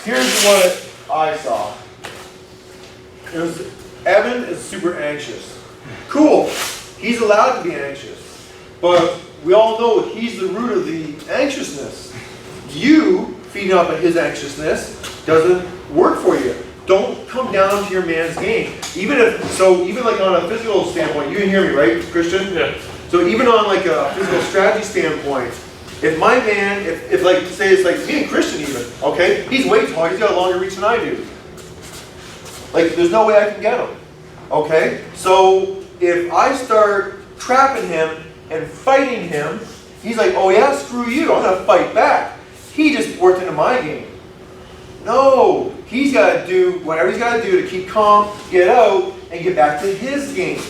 here's what I saw. It was, Evan is super anxious. Cool, he's allowed to be anxious. But we all know he's the root of the anxiousness. You feeding off of his anxiousness doesn't work for you. Don't come down to your man's game. Even like on a physical standpoint, you can hear me, right, Christian? Yeah. So even on like a physical strategy standpoint, if my man, if like, say it's like me and Christian even, okay, he's way taller, he's got a longer reach than I do. Like, there's no way I can get him, okay? So if I start trapping him and fighting him, he's like, oh yeah, screw you, I'm gonna fight back. He just worked into my game. No, he's gotta do whatever he's gotta do to keep calm, get out, and get back to his game.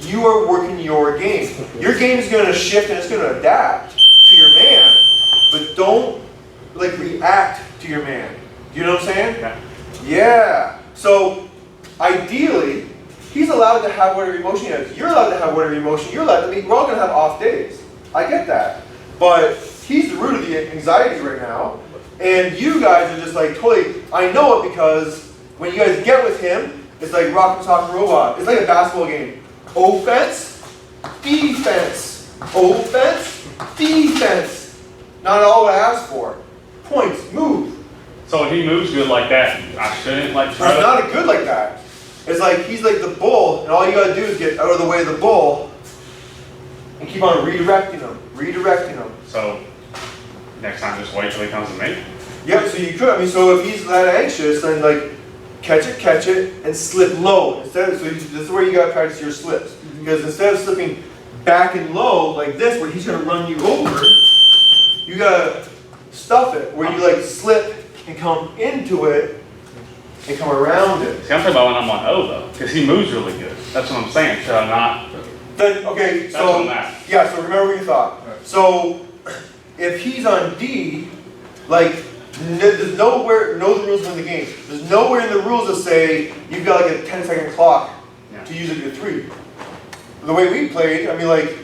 You are working your game. Your game is gonna shift and it's gonna adapt to your man, but don't like react to your man. Do you know what I'm saying? Yeah. Yeah. So ideally, he's allowed to have whatever emotion he has. You're allowed to have whatever emotion you're allowed to. I mean, we're all gonna have off days. I get that. But he's the root of the anxiety right now. And you guys are just like totally, I know it because when you guys get with him, it's like rock and sock robot. It's like a basketball game. Offense, defense. Offense, defense. Not all I asked for. Points, move. So when he moves good like that, I shouldn't like try He's to. not a good like that. It's like he's like the bull, and all you gotta do is get out of the way of the bull and keep on redirecting him, redirecting him. So next time, just wait till he comes to me. Yeah, so you could. I mean, so if he's that anxious, then like catch it, and slip low instead. So this is where you gotta practice your slips, because instead of slipping back and low like this, where he's gonna run you over, you gotta stuff it where you like slip and come into it and come around it. See, I'm talking about when I'm on O though, because he moves really good. That's what I'm saying. Should I not? Then okay, That's so on that. yeah, so remember what you thought. So if he's on D, like there's nowhere, know the rules of the game. There's nowhere in the rules that say you've got like a 10-second clock Yeah. to use up your three. The way we played, I mean, like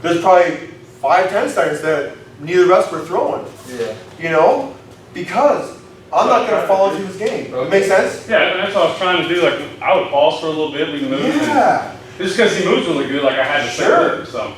there's probably 5-10 seconds that neither of us were throwing. Yeah. You know, because I'm not gonna fall into his game. Okay. Make sense? Yeah, and that's what I was trying to do. Like I would pause for a little bit, we can move. Yeah. Just because he moves really good, like I had to say Sure. it, so.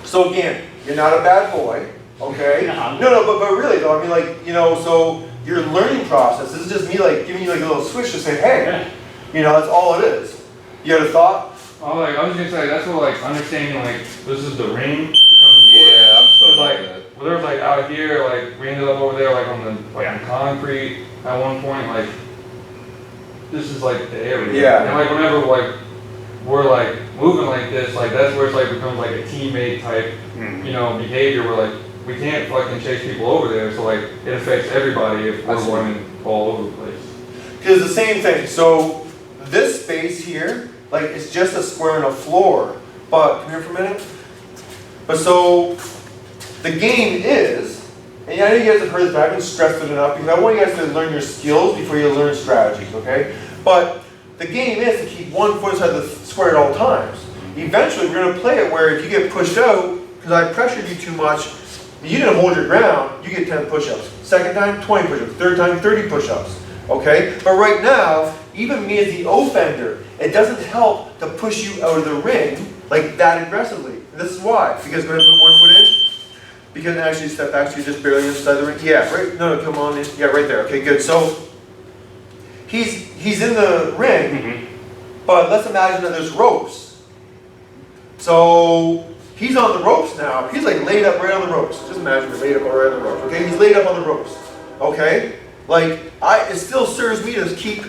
So again, you're not a bad boy, okay? No. No, but really though, I mean like, you know, so your learning process, this is just me like giving you like a little switch to say, hey, Yeah. you know, that's all it is. You had a thought? Oh, like I was gonna say that's what like understanding like this is the ring. Yeah, I'm so like like that. well, there was like out here like we ended up over there like on the like concrete at one point like this is like the area. Yeah. And like whenever like we're like moving like this like that's where it's like becomes like a teammate type you know behavior where like we can't fucking chase people over there so like it affects everybody if we're running all over the place. Because the same thing, so this space here, like it's just a square and a floor. But, come here for a minute. But so, the game is, and I know you guys have heard this, but I haven't stressed it enough because I want you guys to learn your skills before you learn strategies, okay? But the game is to keep one foot inside the square at all times. Eventually, we're going to play it where if you get pushed out, because I pressured you too much, you didn't hold your ground, you get 10 push-ups. Second time, 20 push-ups. Third time, 30 push-ups. Okay? But right now, even me as the offender, it doesn't help to push you out of the ring like that aggressively. And this is why. Because go ahead and put one foot in. Because actually step back so you're just barely inside the ring. Yeah, right. No, come on in. Yeah, right there. Okay, good. So he's in the ring, but let's imagine that there's ropes. So he's on the ropes now. He's like laid up right on the ropes. Just imagine you're laid up right on the ropes. Okay, he's laid up on the ropes. Okay, like it still serves me to keep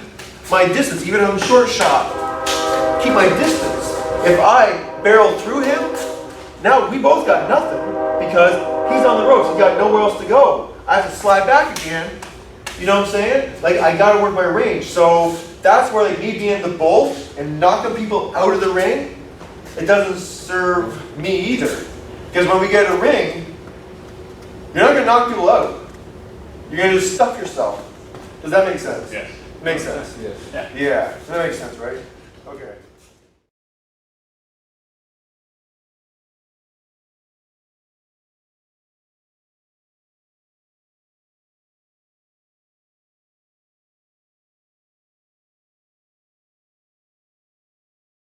my distance, even on a short shot. Keep my distance. If I barrel through him, now we both got nothing because he's on the ropes. He's got nowhere else to go. I have to slide back again. You know what I'm saying? Like I got to work my range. So that's where like me being the bull and knocking people out of the ring, it doesn't serve me either. Because when we get a ring, you're not going to knock people out. You're going to just stuff yourself. Does that make sense? Yes. Makes sense. Yes. Yeah, that makes sense, right?